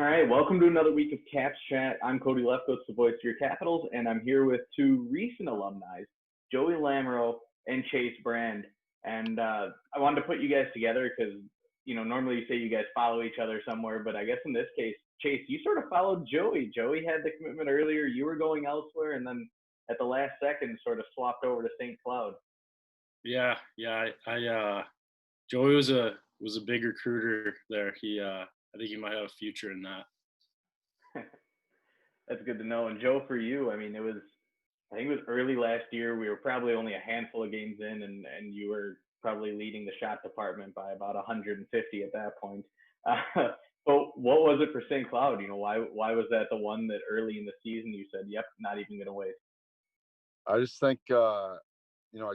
All right, welcome to another week of Caps Chat. I'm Cody Lefkowitz, the voice of your Capitals, and I'm here with two recent alumni, Joey Lamoreaux and Chase Brand. And I wanted to put you guys together because, normally you say you guys follow each other somewhere, but I guess in this case, Chase, you sort of followed Joey. Joey had the commitment earlier, you were going elsewhere, and then at the last second sort of swapped over to St. Cloud. Yeah. Joey was a big recruiter there. I think he might have a future in that. That's good to know. And Joe, for you, I think it was early last year. We were probably only a handful of games in, and you were probably leading the shot department by about 150 at that point. So what was it for St. Cloud? Why was that the one that early in the season you said, yep, not even going to wait? I just think, I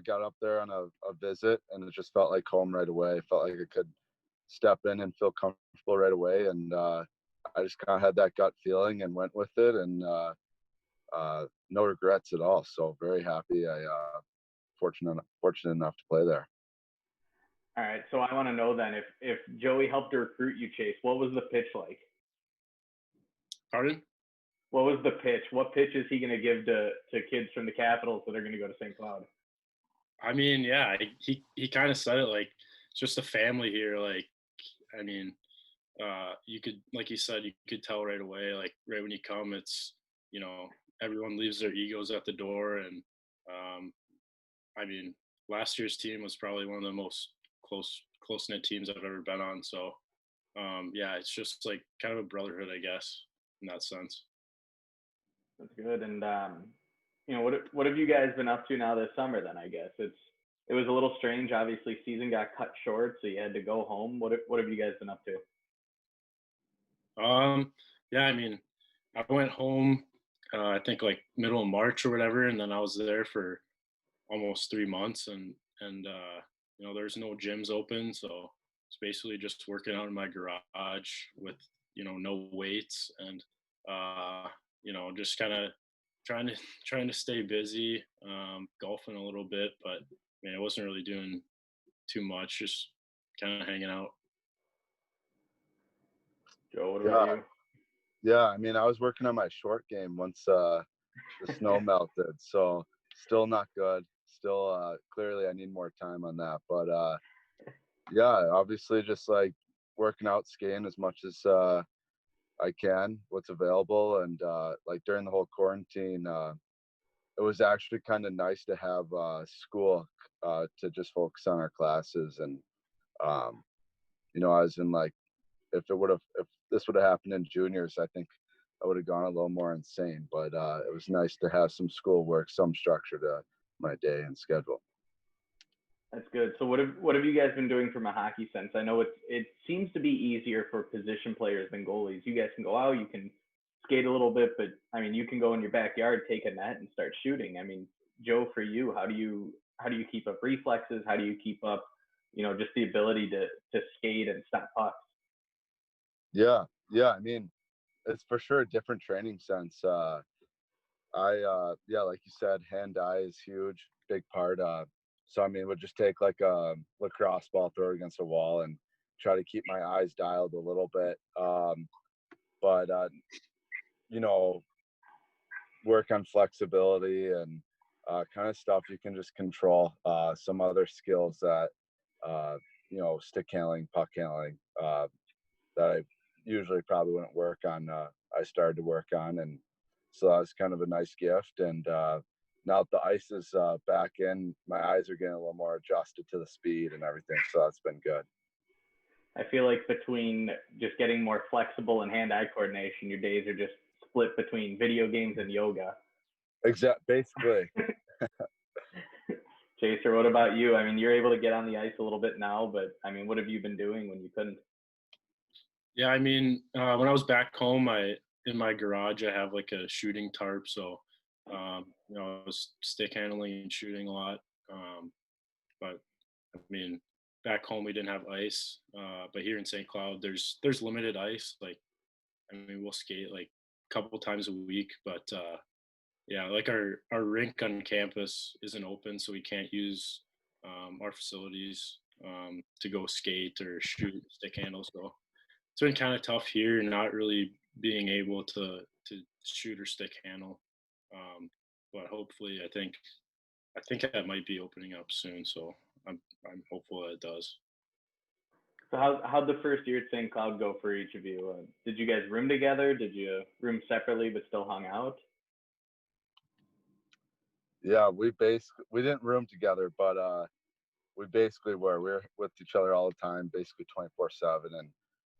got up there on a visit and it just felt like home right away. Felt like I could step in and feel comfortable right away. And I just kind of had that gut feeling and went with it, and no regrets at all. So very happy. Fortunate enough to play there. All right. So I want to know then, if Joey helped to recruit you, Chase, what was the pitch like? Pardon? What was the pitch? What pitch is he going to give to kids from the Capitals that are going to go to St. Cloud? I mean, yeah, he kind of said it like it's just a family here. Like, I mean, you could, like he said, you could tell right away. Like right when you come, it's everyone leaves their egos at the door, and I mean, last year's team was probably one of the most close knit teams I've ever been on. So yeah, it's just like kind of a brotherhood, I guess, in that sense. That's good. And what have you guys been up to now this summer? Then I guess it was a little strange. Obviously, season got cut short, so you had to go home. What have you guys been up to? Yeah, I mean, I went home. I think like middle of March or whatever, and then I was there for almost 3 months, and there's no gyms open, so it's basically just working out in my garage with no weights, and just kind of trying to stay busy, golfing a little bit, but I wasn't really doing too much, just kind of hanging out. Joe, what about you? Yeah, I mean, I was working on my short game once the snow melted, so still not good. Still, clearly I need more time on that, but yeah, obviously just like working out, skating as much as I can, what's available. And like during the whole quarantine, it was actually kind of nice to have school to just focus on our classes. And I was in like, if this would have happened in juniors, I think I would have gone a little more insane. But it was nice to have some schoolwork, some structure to my day and schedule. That's good. So what have you guys been doing from a hockey sense? I know it seems to be easier for position players than goalies. You guys can go out, you can skate a little bit, but I mean, you can go in your backyard, take a net, and start shooting. I mean, Joe, for you, how do you keep up reflexes? How do you keep up, just the ability to skate and stop pucks? Yeah. I mean, it's for sure a different training sense. Like you said, hand-eye is huge, big part. So I mean, would just take like a lacrosse ball, throw it against a wall, and try to keep my eyes dialed a little bit. But work on flexibility and kind of stuff you can just control. Some other skills that stick handling, puck handling, that I usually probably wouldn't work on. I started to work on, and so that was kind of a nice gift. And now that the ice is back in, my eyes are getting a little more adjusted to the speed and everything. So that's been good. I feel like between just getting more flexible and hand-eye coordination, your days are just split between video games and yoga. Basically. Chaser, what about you? I mean, you're able to get on the ice a little bit now, but I mean, what have you been doing when you couldn't? Yeah, I mean, when I was back home, in my garage, I have like a shooting tarp. So, I was stick handling and shooting a lot. But I mean, back home we didn't have ice. But here in St. Cloud, there's limited ice. Like, I mean, we'll skate like a couple times a week, but yeah, like our rink on campus isn't open, so we can't use our facilities to go skate or shoot stick handle. So it's been kind of tough here, not really being able to shoot or stick handle. But hopefully, I think that might be opening up soon. So I'm hopeful that it does. So how'd the first year at St. Cloud go for each of you? Did you guys room together? Did you room separately but still hung out? Yeah, we didn't room together, but we basically were. We were with each other all the time, basically 24/7, and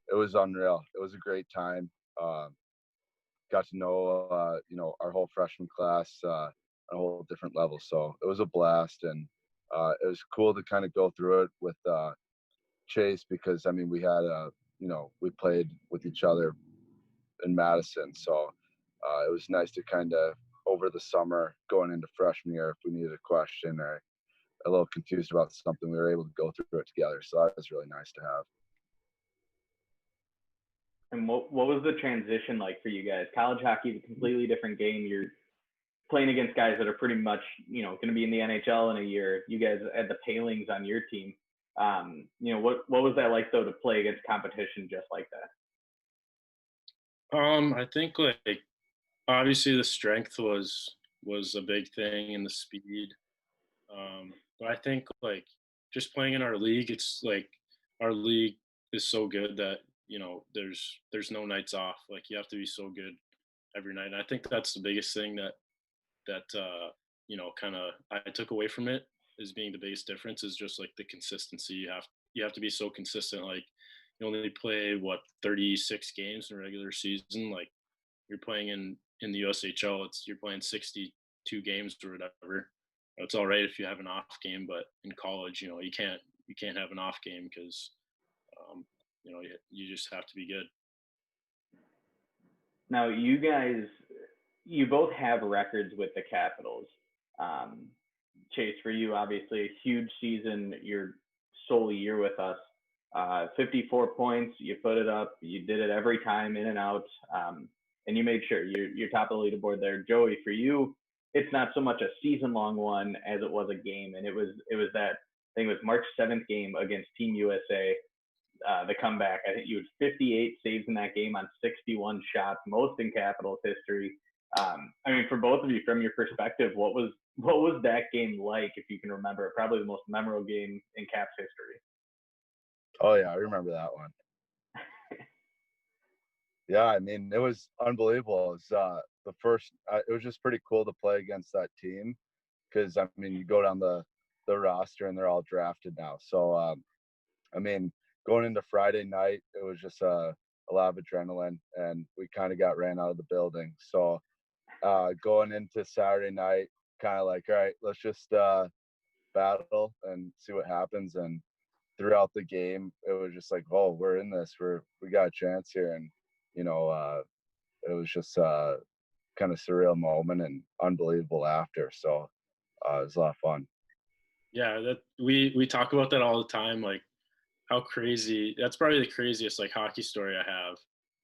it was unreal. It was a great time. Got to know our whole freshman class on a whole different level. So it was a blast, and it was cool to kind of go through it with Chase, because I mean we had we played with each other in Madison, so it was nice to kind of over the summer going into freshman year, if we needed a question or a little confused about something, we were able to go through it together. So that was really nice to have. And what was the transition like for you guys? College hockey is a completely different game. You're playing against guys that are pretty much, going to be in the NHL in a year. You guys had the Palings on your team. What was that like though to play against competition just like that? I think like obviously the strength was a big thing and the speed. But I think like just playing in our league, it's like our league is so good that there's no nights off. Like you have to be so good every night. And I think that's the biggest thing that kind of I took away from it is being the biggest difference is just like the consistency. You have to be so consistent. Like you only play 36 games in regular season. Like you're playing in the USHL, you're playing 62 games or whatever. It's all right if you have an off game, but in college, you can't have an off game because you just have to be good. Now, you guys, you both have records with the Capitals. Chase, for you, obviously a huge season, your sole year with us. 54 points, you put it up, you did it every time in and out, and you made sure you're top of the leaderboard there. Joey, for you, it's not so much a season-long one as it was a game, and it was that I think it was March 7th game against Team USA, the comeback. I think you had 58 saves in that game on 61 shots, most in Capitals history. I mean, for both of you, from your perspective, what was that game like, if you can remember? Probably the most memorable game in Caps history. Oh yeah, I remember that one. Yeah, I mean, it was unbelievable. It was it was just pretty cool to play against that team because, I mean, you go down the roster and they're all drafted now. So, I mean, going into Friday night, it was just a lot of adrenaline, and we kind of got ran out of the building. So, going into Saturday night, kind of like, all right, let's just battle and see what happens. And throughout the game, it was just like, oh, we're in this. We got a chance here. And it was just kind of surreal moment and unbelievable after. So it was a lot of fun. Yeah, that we talk about that all the time. Like how crazy. That's probably the craziest like hockey story I have.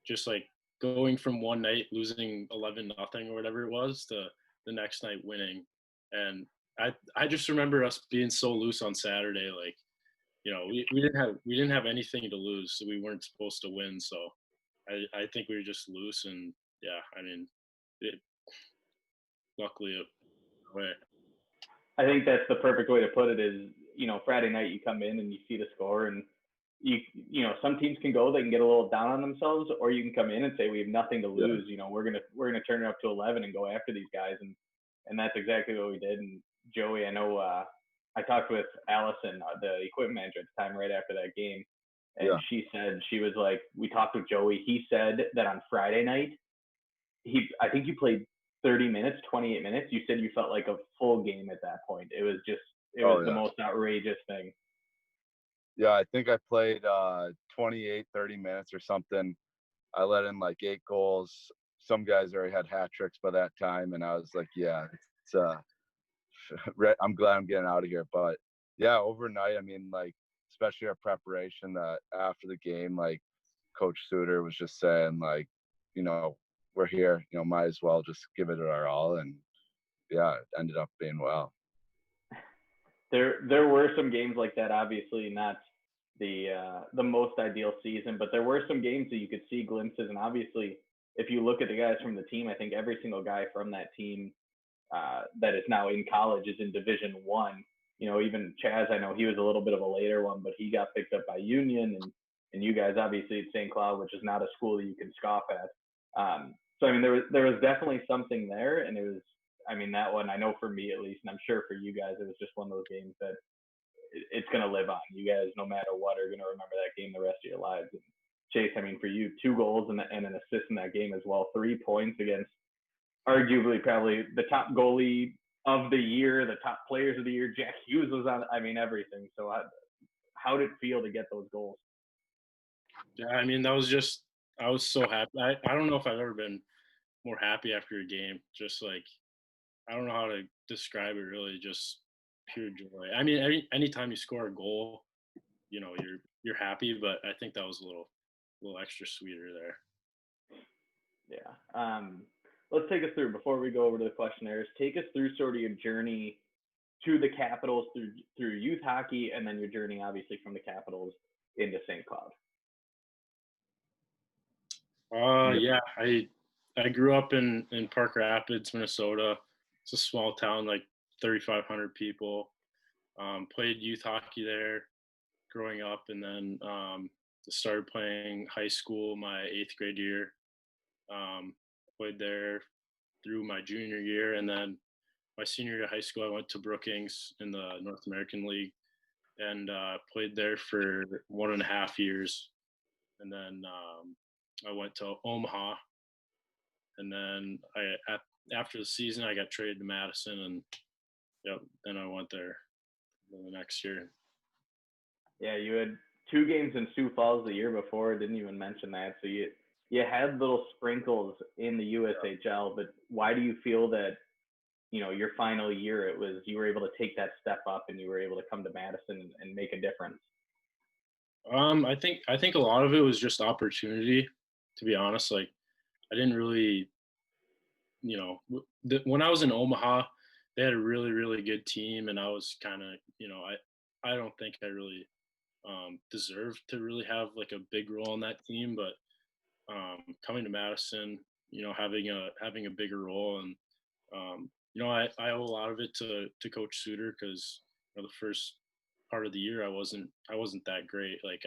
Just like going from one night losing 11-0 or whatever it was to the next night winning. And I just remember us being so loose on Saturday. Like we didn't have anything to lose, so we weren't supposed to win. So I think we were just loose, and yeah, I mean, luckily away. I think that's the perfect way to put it is, Friday night you come in and you see the score, and some teams can go, they can get a little down on themselves, or you can come in and say, we have nothing to lose. Yeah. We're going to turn it up to 11 and go after these guys. And that's exactly what we did. And Joey, I know, I talked with Allison, the equipment manager at the time, right after that game. And yeah. She said, she was like, we talked with Joey. He said that on Friday night, I think you played 30 minutes, 28 minutes. You said you felt like a full game at that point. It was the most outrageous thing. Yeah, I think I played 28, 30 minutes or something. I let in like 8 goals. Some guys already had hat tricks by that time. And I was like, yeah, it's I'm glad I'm getting out of here. But yeah, overnight, I mean, like, especially our preparation after the game, like Coach Suter was just saying, like, we're here, might as well just give it our all. And yeah, it ended up being well. There were some games like that, obviously not the most ideal season, but there were some games that you could see glimpses, and obviously, if you look at the guys from the team, I think every single guy from that team that is now in college is in Division One. You know, even Chaz, I know he was a little bit of a later one, but he got picked up by Union, and you guys obviously at St. Cloud, which is not a school that you can scoff at. So I mean, there was definitely something there, and it was, I mean, that one, I know for me at least, and I'm sure for you guys, it was just one of those games that it's going to live on. You guys, no matter what, are going to remember that game the rest of your lives. And Chase, I mean, for you, 2 goals and an assist in that game as well, 3 points against arguably probably the top goalie of the year, the top players of the year. Jack Hughes was on, I mean, everything. So how did it feel to get those goals? Yeah, I mean, that was just, I was so happy. I don't know if I've ever been more happy after a game. Just like, I don't know how to describe it really, just pure joy. I mean, anytime you score a goal, you know, you're happy, but I think that was a little extra sweeter there. Yeah. Let's take us through, before we go over to the questionnaires, take us through sort of your journey to the Capitals through youth hockey, and then your journey obviously from the Capitals into St. Cloud. Yeah, I grew up in Park Rapids, Minnesota. It's a small town, like 3,500 people. Played youth hockey there growing up, and then started playing high school my 8th grade year. Played there through my junior year, and then my senior year of high school, I went to Brookings in the North American League, and played there for 1.5 years. And then I went to Omaha, and then after the season, I got traded to Madison, and then I went there the next year. Yeah, you had 2 games in Sioux Falls the year before. Didn't even mention that. So you had little sprinkles in the USHL, but why do you feel that, you know, your final year, you were able to take that step up and you were able to come to Madison and make a difference? I think a lot of it was just opportunity, to be honest. Like, I didn't really, you know, when I was in Omaha, they had a really, really good team, and I was kind of, you know, I don't think I really deserved to really have like a big role on that team, but coming to Madison, you know, having a bigger role, and you know, I owe a lot of it to Coach Suter, because you know, the first part of the year I wasn't that great. Like,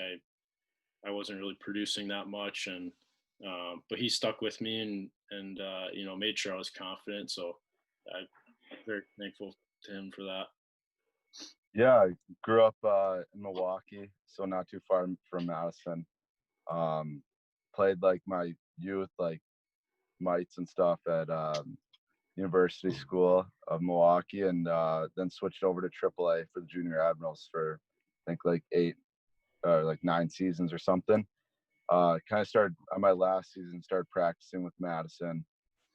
I wasn't really producing that much, and but he stuck with me and you know, made sure I was confident. So I'm very thankful to him for that. Yeah, I grew up in Milwaukee, so not too far from Madison. Played like my youth, like mites and stuff at University School of Milwaukee, and then switched over to AAA for the Junior Admirals for I think like 8 or like 9 seasons or something. Kind of started on my last season, started practicing with Madison.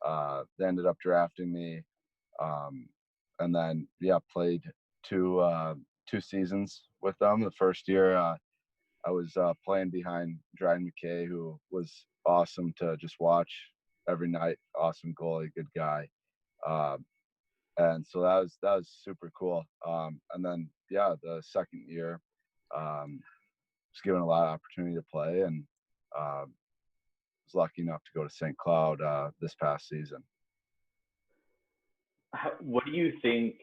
They ended up drafting me, and then played 2 seasons with them. The first year I was playing behind Dryden McKay, who was awesome to just watch every night. Awesome goalie, good guy. And so that was super cool. And then the second year, was given a lot of opportunity to play, and was lucky enough to go to St. Cloud this past season. What do you think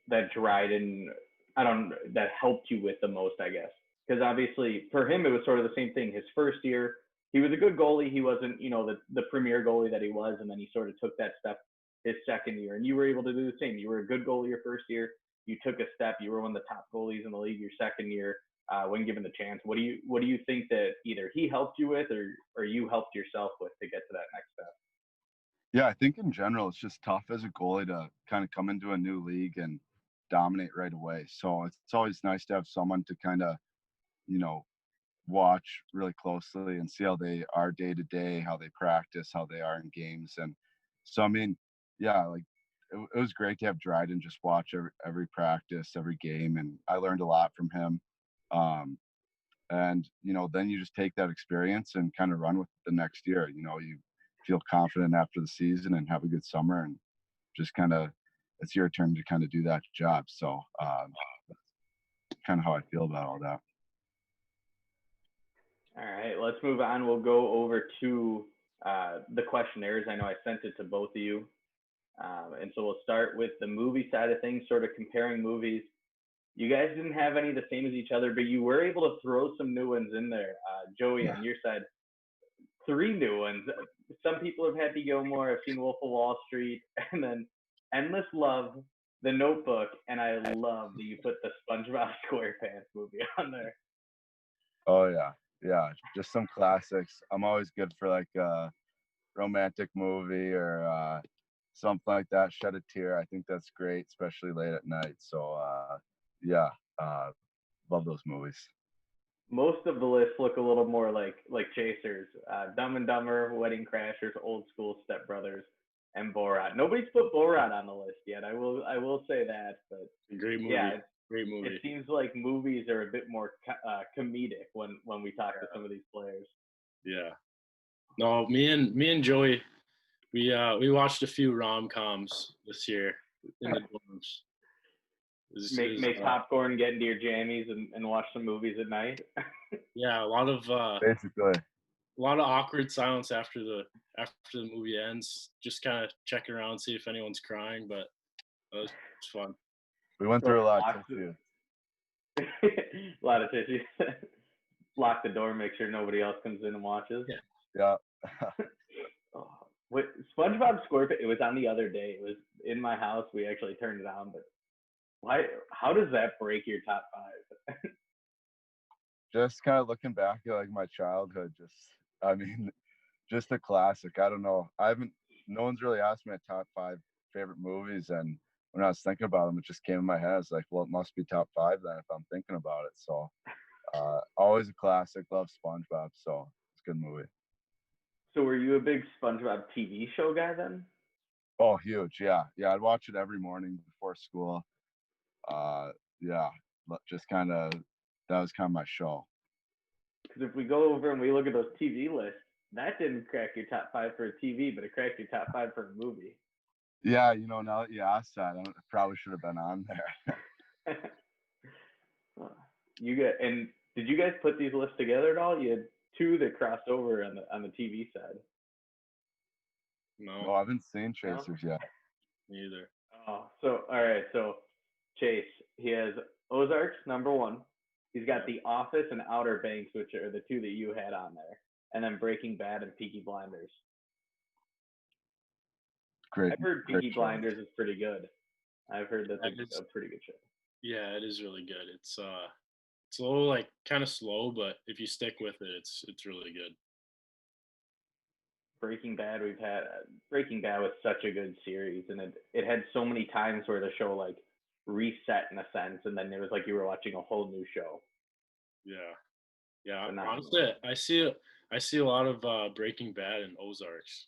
that Dryden, that helped you with the most, I guess? Because obviously for him, it was sort of the same thing. His first year, he was a good goalie. He wasn't, you know, the premier goalie that he was. And then he sort of took that step his second year, and you were able to do the same. You were a good goalie your first year. You took a step. You were one of the top goalies in the league your second year when given the chance. What do you think that either he helped you with or you helped yourself with to get to that next step? Yeah, I think in general, it's just tough as a goalie to kind of come into a new league and dominate right away. So it's always nice to have someone to kind of, you know, watch really closely and see how they are day to day, how they practice, how they are in games. And so, I mean, like it was great to have Dryden just watch every practice, every game. And I learned a lot from him. And, you know, then you just take that experience and kind of run with it the next year. You know, you feel confident after the season and have a good summer, and just kind of, it's your turn to kind of do that job. So that's kind of how I feel about all that. All right, let's move on. We'll go over to the questionnaires. I know I sent it to both of you. And so we'll start with the movie side of things, sort of comparing movies. You guys didn't have any the same as each other, but you were able to throw some new ones in there. Joey, on your side, three new ones. Some people have Happy Gilmore. I've seen Wolf of Wall Street, and then Endless Love, The Notebook, and I love that you put the SpongeBob SquarePants movie on there. Oh yeah, yeah, just some classics. I'm always good for like a romantic movie or something like that. Shed a tear. I think that's great, especially late at night. So yeah, uh, love those movies. Most of the lists look a little more like Chasers, Dumb and Dumber, Wedding Crashers, Old School, Step Brothers, and Borat. Nobody's put Borat on the list yet. I will say that, but Great movie. yeah, Great movie. it seems like movies are a bit more comedic when we talk to some of these players. Yeah. No, me and Joey, we watched a few rom-coms this year in the dorms. Make popcorn, get into your jammies, and watch some movies at night. Yeah, a lot of Basically, awkward silence after the movie ends. Just kind of checking around, see if anyone's crying, but it was fun. we went through a lot of tissues. A lot of tissues. Lock the door, make sure nobody else comes in and watches. Yeah. SpongeBob SquarePants, it was on the other day. It was in my house. We actually turned it on, but why? How does that break your top five? Just kind of looking back at like my childhood, I mean, just a classic. I don't know. No one's really asked me my top 5 favorite movies, and when I was thinking about them, it just came in my head. It's like, well, it must be top 5 then if I'm thinking about it. So, always a classic. Love SpongeBob, so it's a good movie. So, were you a big SpongeBob TV show guy then? Oh, huge. Yeah. I'd watch it every morning before school. Yeah, just that was kind of my show. Because if we go over and we look at those TV lists, that didn't crack your top 5 for a TV, but it cracked your top 5 for a movie. Yeah, now that you asked that, I probably should have been on there. And did you guys put these lists together at all? You had 2 that crossed over on the TV side. No, I haven't seen Chasers yet. Me either. Oh, so all right. So Chase, he has Ozarks number 1. He's got The Office and Outer Banks, which are the 2 that you had on there, and then Breaking Bad and Peaky Blinders. Great. I've heard Peaky Blinders is pretty good. I've heard that's a pretty good show. Yeah, it is really good. It's a little like kind of slow, but if you stick with it, it's really good. Breaking Bad was such a good series, and it had so many times where the show like reset in a sense, and then it was like you were watching a whole new show. Yeah. Honestly, I see a lot of Breaking Bad and Ozarks.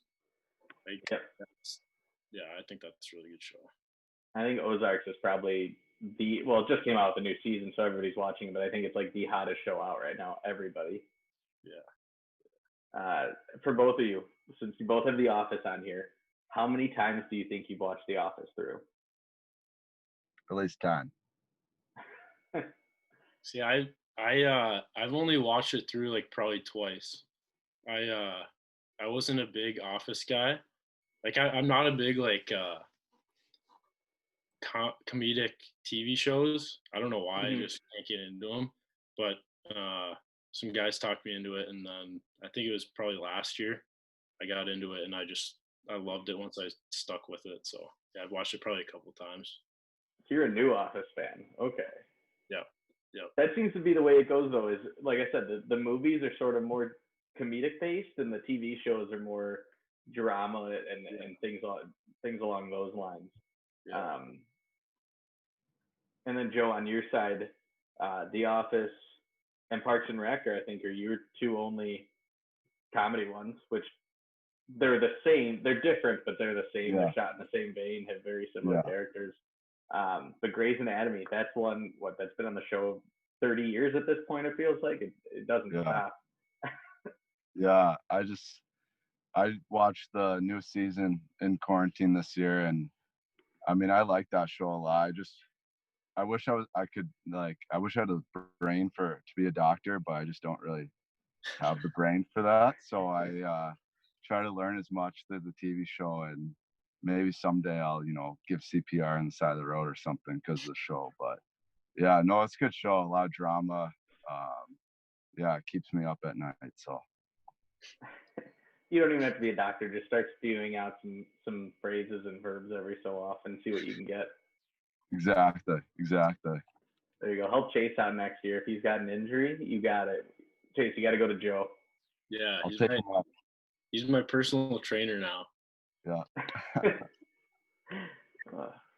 Like, yeah, I think that's a really good show. I think Ozarks is probably it just came out with a new season, so everybody's watching it, but I think it's like the hottest show out right now. Everybody. Yeah. For both of you, since you both have The Office on here, how many times do you think you've watched The Office through? At least 10. See, I've only watched it through like probably twice. I wasn't a big Office guy. Like I'm not a big like comedic TV shows. I don't know why. I just can't get into them. But some guys talked me into it, and then I think it was probably last year I got into it, and I loved it once I stuck with it. So yeah, I've watched it probably a couple times. You're a new Office fan. Okay. Yeah. That seems to be the way it goes, though. Is like I said, the movies are sort of more comedic based, and the TV shows are more drama and things along those lines. Yeah. And then Joe, on your side, The Office and Parks and Rec I think are your 2 only comedy ones, which they're the same. They're different, but they're the same. Yeah. They're shot in the same vein, have very similar characters. But Grey's Anatomy, that's one that's been on the show 30 years at this point. It feels like it doesn't stop. Yeah, I watched the new season in quarantine this year, and I mean I like that show a lot. I wish I had a brain to be a doctor, but I just don't really have the brain for that. So I try to learn as much through the TV show, and maybe someday I'll, give CPR on the side of the road or something because of the show. But yeah, no, it's a good show. A lot of drama. Yeah, it keeps me up at night. So You don't even have to be a doctor. Just start spewing out some phrases and verbs every so often. See what you can get. exactly. There you go. Help Chase out next year. If he's got an injury, you got it. Chase, you got to go to Joe. Yeah, I'll take him up. He's my personal trainer now. Yeah.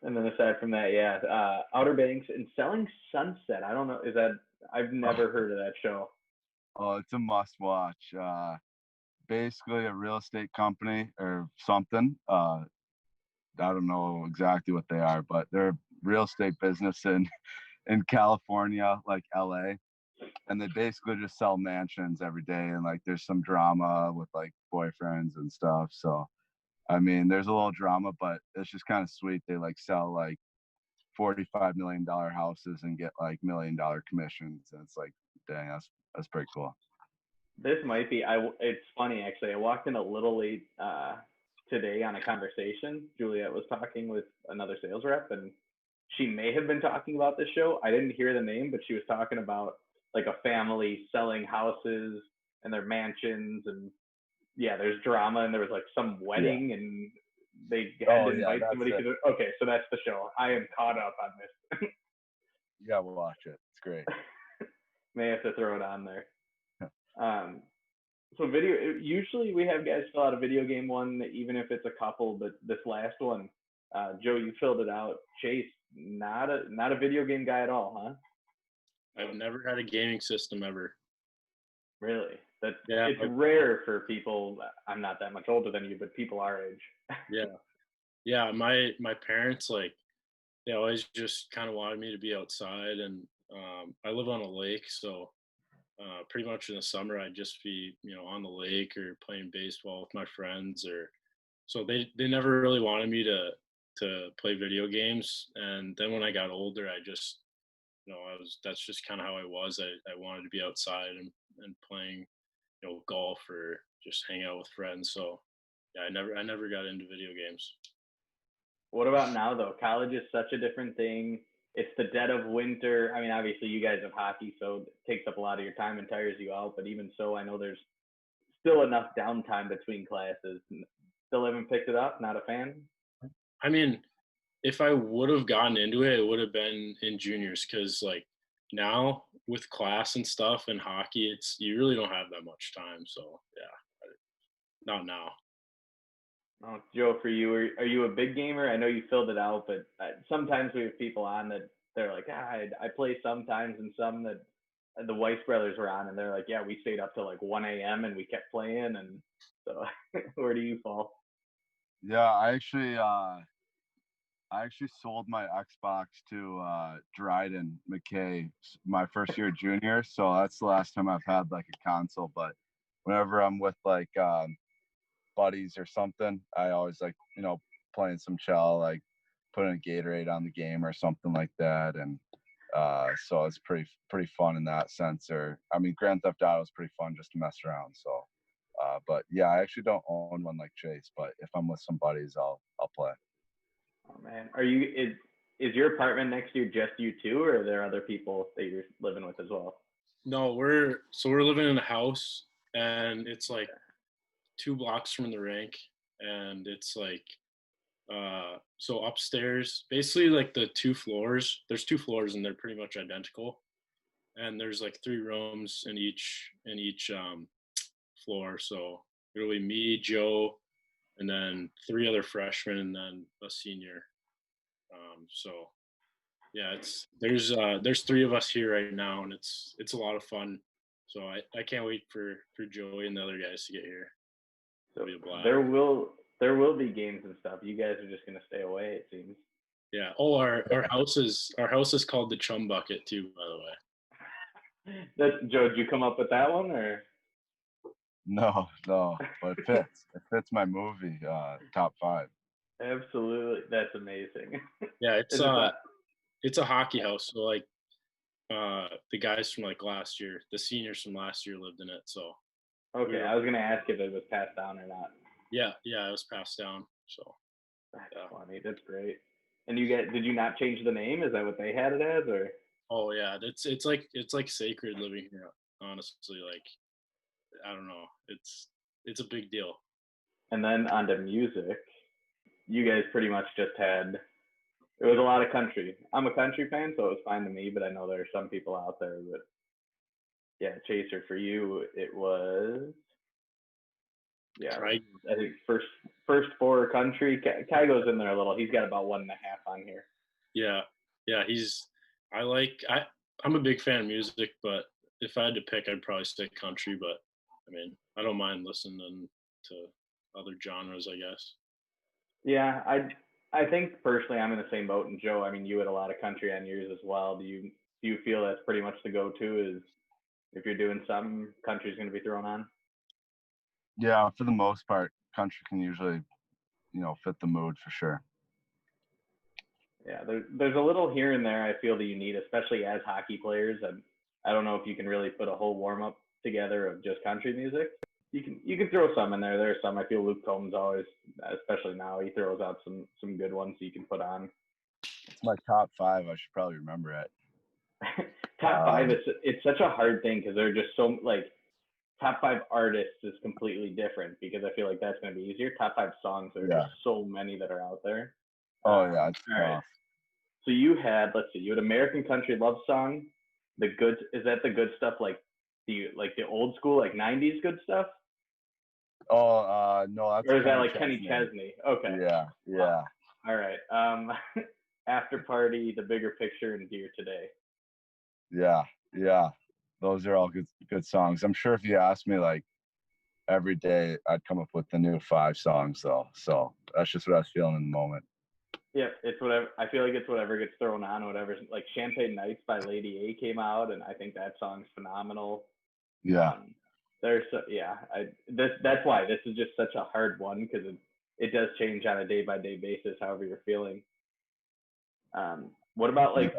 And then aside from that, yeah, Outer Banks and Selling Sunset. I don't know. I've never heard of that show. Oh, it's a must watch. Basically a real estate company or something. I don't know exactly what they are, but they're a real estate business in California, like LA. And they basically just sell mansions every day. And like there's some drama with like boyfriends and stuff. So I mean, there's a little drama, but it's just kind of sweet. They like sell like $45 million houses and get like $1 million commissions. And it's like, dang, that's pretty cool. This might be. It's funny actually. I walked in a little late today on a conversation. Juliet was talking with another sales rep, and she may have been talking about this show. I didn't hear the name, but she was talking about like a family selling houses and their mansions, and yeah, there's drama, and there was like some wedding, and they had to invite somebody to the. Okay, so that's the show. I am caught up on this. Yeah, we'll watch it. It's great. May have to throw it on there. So usually we have guys fill out a video game one, even if it's a couple, but this last one, Joe, you filled it out. Chase, not a video game guy at all, huh? I've never had a gaming system ever. Really? It's rare for people. I'm not that much older than you, but people our age. Yeah. My parents, like, they always just kind of wanted me to be outside, and I live on a lake, so pretty much in the summer I'd just be, on the lake or playing baseball with my friends, or so they never really wanted me to play video games. And then when I got older, I just, that's just kind of how I was. I wanted to be outside and playing, golf or just hang out with friends. So yeah, I never got into video games. What about now though? College is such a different thing. It's the dead of winter. I mean, obviously you guys have hockey, so it takes up a lot of your time and tires you out. But even so, I know there's still enough downtime between classes. Still haven't picked it up? Not a fan? I mean, if I would have gotten into it, it would have been in juniors, because like now with class and stuff and hockey, you really don't have that much time. So yeah, not now. Oh, Joe, for you, are you a big gamer? I know you filled it out, but sometimes we have people on that they're like, I play sometimes, and some that the Weiss brothers were on, and they're like, yeah, we stayed up till like 1 a.m. and we kept playing. And so, where do you fall? Yeah, I actually sold my Xbox to Dryden McKay my first year junior, so that's the last time I've had like a console. But whenever I'm with like buddies or something, I always like, playing some chell, like putting a Gatorade on the game or something like that. And so it's pretty fun in that sense. Or I mean, Grand Theft Auto is pretty fun just to mess around. So but yeah, I actually don't own one like Chase, but if I'm with some buddies, I'll play. Oh man, is your apartment next to you just you two, or are there other people that you're living with as well? No, we're living in a house, and it's like 2 blocks from the rink, and it's like so upstairs, basically like there's 2 floors, and they're pretty much identical, and there's like 3 rooms in each floor. So it'll be me, Joe, and then 3 other freshmen, and then a senior. So yeah, there's 3 of us here right now, and it's a lot of fun. So I can't wait for Joey and the other guys to get here. So there will be games and stuff. You guys are just gonna stay away, it seems. Yeah. Oh, our house is called the Chum Bucket too, by the way. Joe, did you come up with that one, or? No, but it fits my movie, top 5. Absolutely, that's amazing. Yeah, it's a hockey house. So like The guys from like last year, the seniors from last year lived in it. So Okay, I was gonna ask if it was passed down or not. yeah, it was passed down. So That's funny. That's great. And you did you not change the name? Is that what they had it as, or? oh yeah, it's like sacred living here. Honestly, like I don't know, it's a big deal. And then onto music. You guys pretty much just had. It was a lot of country. I'm a country fan, so it was fine to me. But I know there are some people out there. But yeah, Chaser, for you, it was. Yeah, Right. I think first four country. Kygo's in there a little. He's got about 1.5 on here. Yeah, I'm a big fan of music, but if I had to pick, I'd probably say country. But I mean, I don't mind listening to other genres, I guess. Yeah, I think personally I'm in the same boat. And Joe, I mean, you had a lot of country on yours as well. Do you feel that's pretty much the go-to? Is if you're doing something, country's going to be thrown on? Yeah, for the most part, country can usually, fit the mood for sure. Yeah, there's a little here and there I feel that you need, especially as hockey players. I don't know if you can really put a whole warm up together of just country music. You can throw some in there. There are some. I feel Luke Combs always, especially now, he throws out some good ones you can put on. It's my top 5. I should probably remember it. Top 5. It's such a hard thing because they're just so like top 5 artists is completely different because I feel like that's going to be easier. Top 5 songs, there are just so many that are out there. Oh yeah, it's all right. So you had, let's see, you had American Country Love Song. Is that the good stuff, like the old school, like 90s good stuff? Oh, no, that's. Or is that like Kenny Chesney? Okay. Yeah. All right. After Party, The Bigger Picture, and Dear Today. Yeah. Those are all good songs. I'm sure if you asked me like every day, I'd come up with the new 5 songs though. So that's just what I was feeling in the moment. Yeah, it's whatever. I feel like it's whatever gets thrown on, whatever. Like Champagne Nights by Lady A came out, and I think that song's phenomenal. Yeah. That's why this is just such a hard one because it does change on a day by day basis, however you're feeling. What about like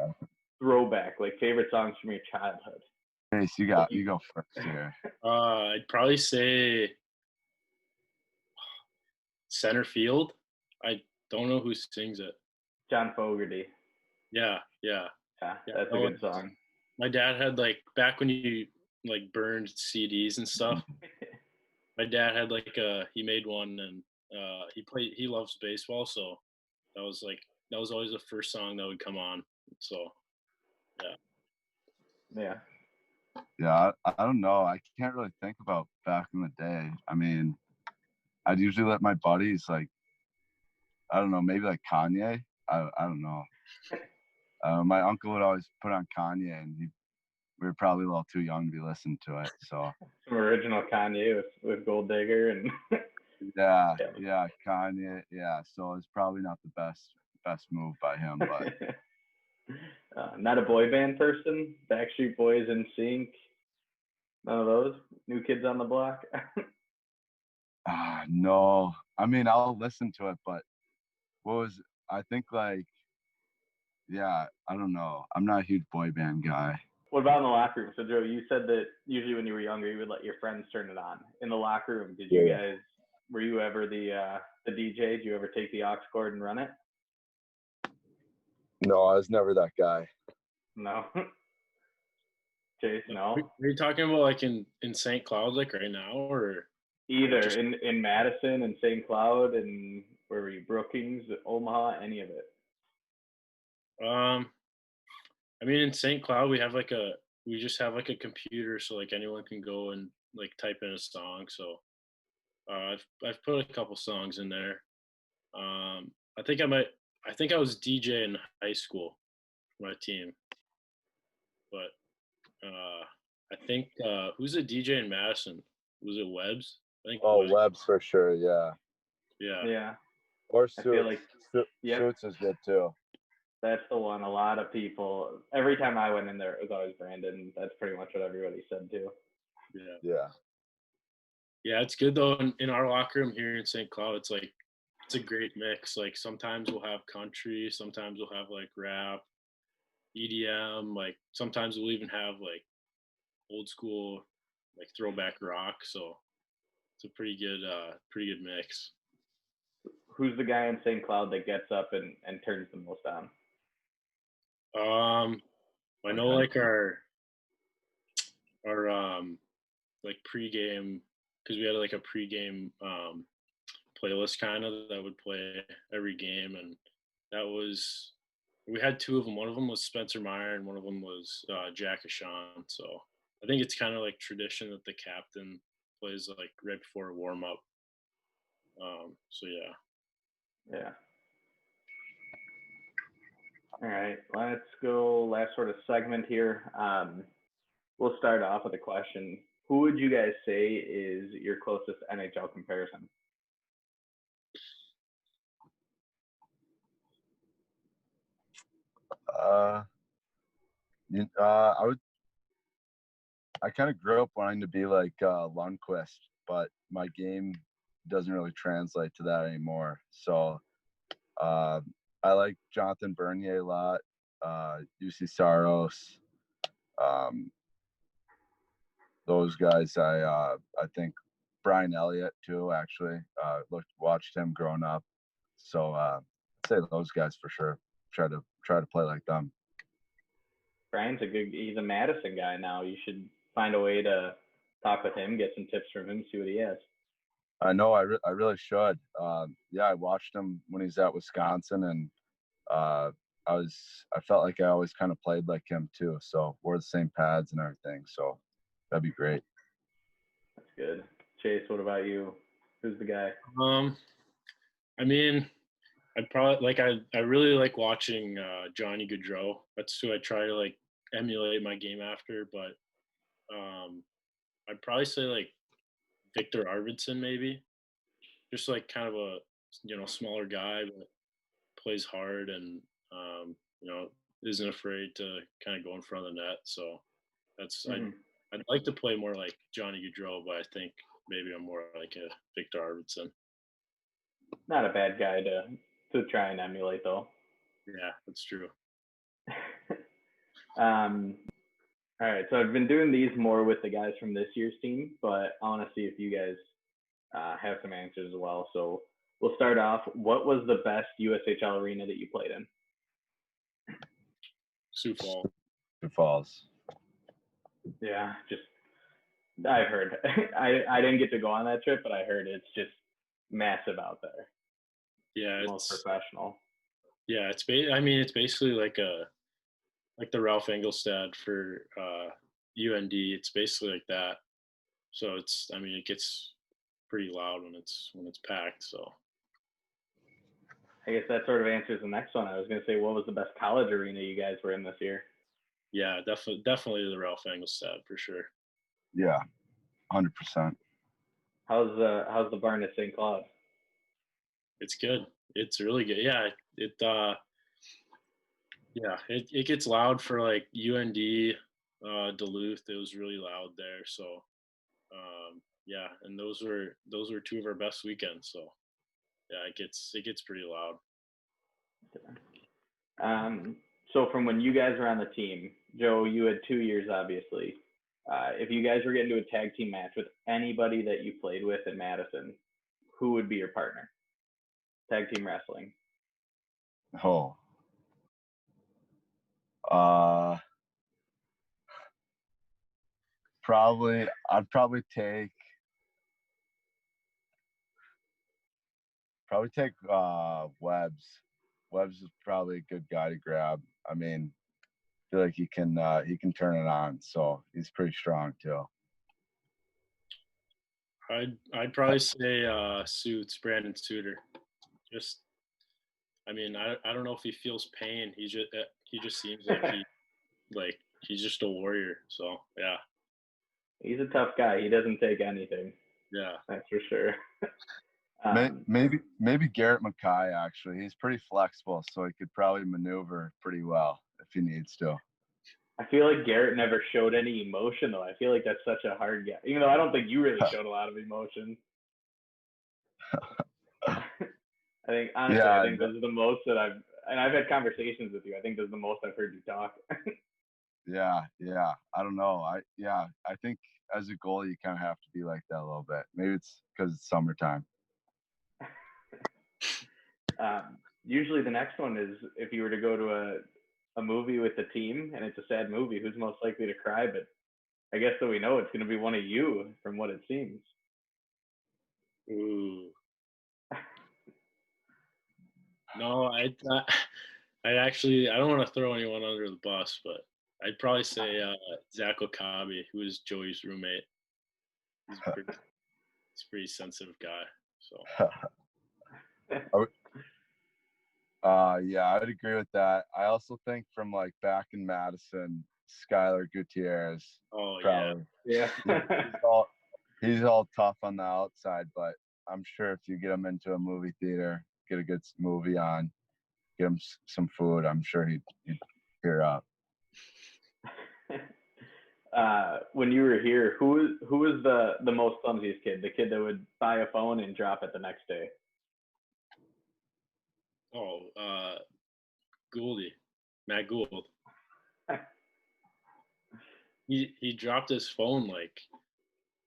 throwback, like favorite songs from your childhood? Chase, you go first here. I'd probably say Center Field. I don't know who sings it. John Fogerty. Yeah, that's a good song. My dad had like back when you like burned CDs and stuff. My dad had he made one and he loves baseball, so that was always the first song that would come on. So yeah. Yeah, I don't know. I can't really think about back in the day. I mean, I'd usually let my buddies like, I don't know, maybe like Kanye. I don't know. My uncle would always put on Kanye, and we were probably a little too young to be listening to it. So some original Kanye with Gold Digger and yeah, Kanye. Yeah, so it's probably not the best move by him, but not a boy band person. Backstreet Boys, NSYNC. None of those. New Kids on the Block. No. I mean, I'll listen to it, but I think like, yeah, I don't know. I'm not a huge boy band guy. What about in the locker room? So Joe, you said that usually when you were younger, you would let your friends turn it on. In the locker room, did you guys? Were you ever the DJ? Did you ever take the aux cord and run it? No, I was never that guy. No. Chase, no. Are you talking about like in St. Cloud, like right now, or either in Madison and St. Cloud and where were you? Brookings, Omaha, any of it? I mean, in St. Cloud, we just have like a computer, so like anyone can go and like type in a song. So I've put a couple songs in there. I think I was DJ in high school for my team, but I think who's the DJ in Madison? Was it Webbs? I think. Oh, Webbs for sure. Yeah. Yeah. Or Suits. I feel like Suits is good too. That's the one. A lot of people. Every time I went in there, it was always Brandon. That's pretty much what everybody said too. Yeah, it's good though. In our locker room here in St. Cloud, it's a great mix. Like sometimes we'll have country, sometimes we'll have like rap. EDM. Like sometimes we'll even have like old school, like throwback rock. So it's a pretty good mix. Who's the guy in St. Cloud that gets up and turns the most on? I know like our like pregame, because we had like a pregame playlist kind of that would play every game, and that was, we had two of them. One of them was Spencer Meyer and one of them was Jack Ashawn. So I think it's kind of like tradition that the captain plays like right before a warm up. So yeah. All right, let's go last sort of segment here. We'll start off with a question. Who would you guys say is your closest NHL comparison? I kind of grew up wanting to be like Lundqvist, but my game doesn't really translate to that anymore. So I like Jonathan Bernier a lot, UC Saros, those guys. I think Brian Elliott too. Actually, watched him growing up. So I'd say those guys for sure. Try to play like them. Brian's he's a Madison guy now. You should find a way to talk with him, get some tips from him, see what he has. I know. I really should. Yeah, I watched him when he's at Wisconsin, and I felt like I always kind of played like him too. So wore the same pads and everything. So that'd be great. That's good. Chase, what about you? Who's the guy? I mean, I'd probably like I really like watching Johnny Gaudreau. That's who I try to like emulate my game after. But I'd probably say like Victor Arvidsson maybe. Just like kind of a smaller guy, but plays hard and isn't afraid to kind of go in front of the net. So that's I'd like to play more like Johnny Gaudreau, but I think maybe I'm more like a Victor Arvidsson. Not a bad guy to try and emulate, though. Yeah, that's true. All right, so I've been doing these more with the guys from this year's team, but I want to see if you guys have some answers as well. So we'll start off. What was the best USHL arena that you played in? Sioux Falls. Sioux Falls. Yeah, I've heard. I didn't get to go on that trip, but I heard it's just massive out there. Yeah, it's most professional. Yeah, it's basically like the Ralph Engelstad for UND. It's basically like that. So it gets pretty loud when it's packed. So I guess that sort of answers the next one. I was going to say, what was the best college arena you guys were in this year? Yeah, definitely the Ralph Engelstad for sure. Yeah, 100%. How's the barn at St. Cloud? It's good. It's really good. Yeah, it gets loud for like UND, Duluth. It was really loud there. So and those were two of our best weekends. So yeah, it gets pretty loud. So from when you guys were on the team, Joe, you had 2 years, obviously. If you guys were getting into a tag team match with anybody that you played with at Madison, who would be your partner? Tag team wrestling. Oh. I'd probably take Webbs. Webbs is probably a good guy to grab. I mean, I feel like he can turn it on, so he's pretty strong too. I'd probably say Brandon Suter. I don't know if he feels pain. He just seems like he's just a warrior. So yeah. He's a tough guy. He doesn't take anything. Yeah, that's for sure. Maybe Garrett Mackay, actually. He's pretty flexible, so he could probably maneuver pretty well if he needs to. I feel like Garrett never showed any emotion, though. I feel like that's such a hard guy. Even though I don't think you really showed a lot of emotion. I think, honestly, I think those are the most that and I've had conversations with you. I think this is the most I've heard you talk. Yeah. I don't know. I think as a goalie, you kind of have to be like that a little bit. Maybe it's because it's summertime. Usually the next one is if you were to go to a movie with the team and it's a sad movie, who's most likely to cry? But I guess so we know it's going to be one of you from what it seems. Ooh. No, I don't want to throw anyone under the bus, but I'd probably say Zach Okabe, who is Joey's roommate. He's a pretty sensitive guy. So. Yeah, I would agree with that. I also think from like back in Madison, Skylar Gutierrez. Oh probably. Yeah. He's all tough on the outside, but I'm sure if you get him into a movie theater, get a good movie on, get him some food, I'm sure he'd tear up. When you were here, who was the most clumsiest kid? The kid that would buy a phone and drop it the next day? Oh, Gouldy, Matt Gould. He dropped his phone like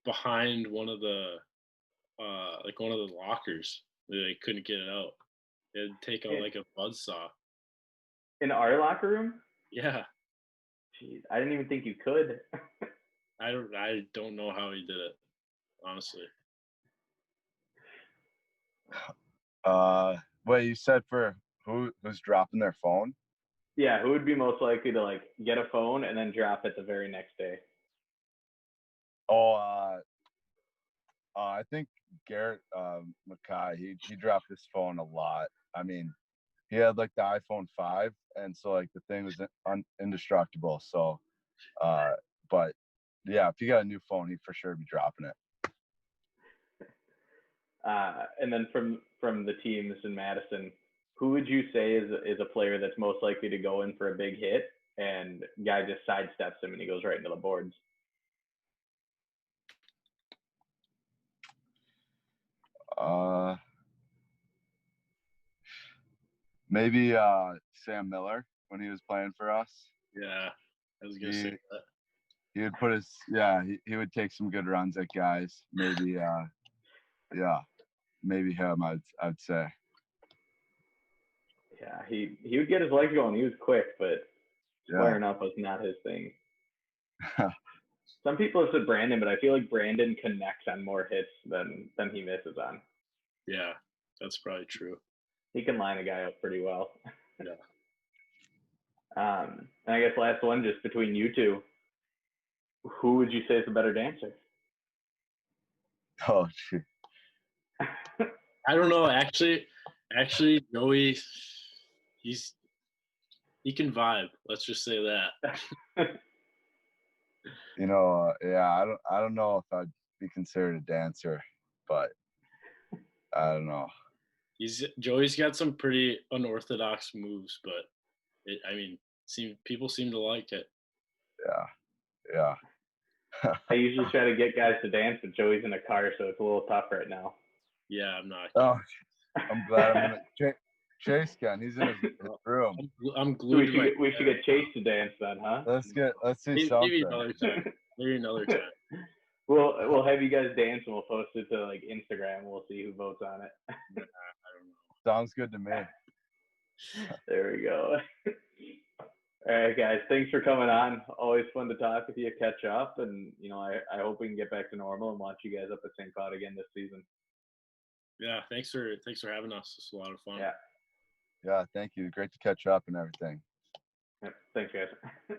behind one of the lockers. They couldn't get it out. It had taken like a buzzsaw. In our locker room? Yeah. Jeez, I didn't even think you could. I don't know how he did it, honestly. Wait, you said for who's dropping their phone? Yeah, who would be most likely to like get a phone and then drop it the very next day? Oh, I think Garrett Mackay, he dropped his phone a lot. I mean, he had like the iPhone 5, and so like the thing was indestructible. So, but yeah, if you got a new phone, he'd for sure be dropping it. And then from the teams in Madison, who would you say is a player that's most likely to go in for a big hit and guy just sidesteps him and he goes right into the boards? Maybe Sam Miller when he was playing for us. Yeah, I was gonna say that. He would put he would take some good runs at guys. Maybe maybe him. I'd say. Yeah, he would get his legs going. He was quick, but squaring up was not his thing. Some people have said Brandon, but I feel like Brandon connects on more hits than he misses on. Yeah, that's probably true. He can line a guy up pretty well. Yeah. And I guess last one, just between you two, who would you say is the better dancer? Oh, shoot. I don't know. Actually, Joey, he can vibe. Let's just say that. Yeah, I don't know if I'd be considered a dancer, but I don't know. Joey's got some pretty unorthodox moves, but people seem to like it. Yeah. I usually try to get guys to dance, but Joey's in a car, so it's a little tough right now. Yeah, I'm not. Oh, I'm glad I'm gonna. Chase can. He's in his room. I'm glued. We should get Chase to dance then, huh? Let's see something. Maybe another time. Maybe another time. We'll have you guys dance and we'll post it to like Instagram. We'll see who votes on it. I don't know. Sounds good to me. There we go. All right, guys. Thanks for coming on. Always fun to talk with you, catch up, and I hope we can get back to normal and watch you guys up at St. Cloud again this season. Yeah, thanks for having us. It's a lot of fun. Yeah, thank you. Great to catch up and everything. Yep, thanks, guys.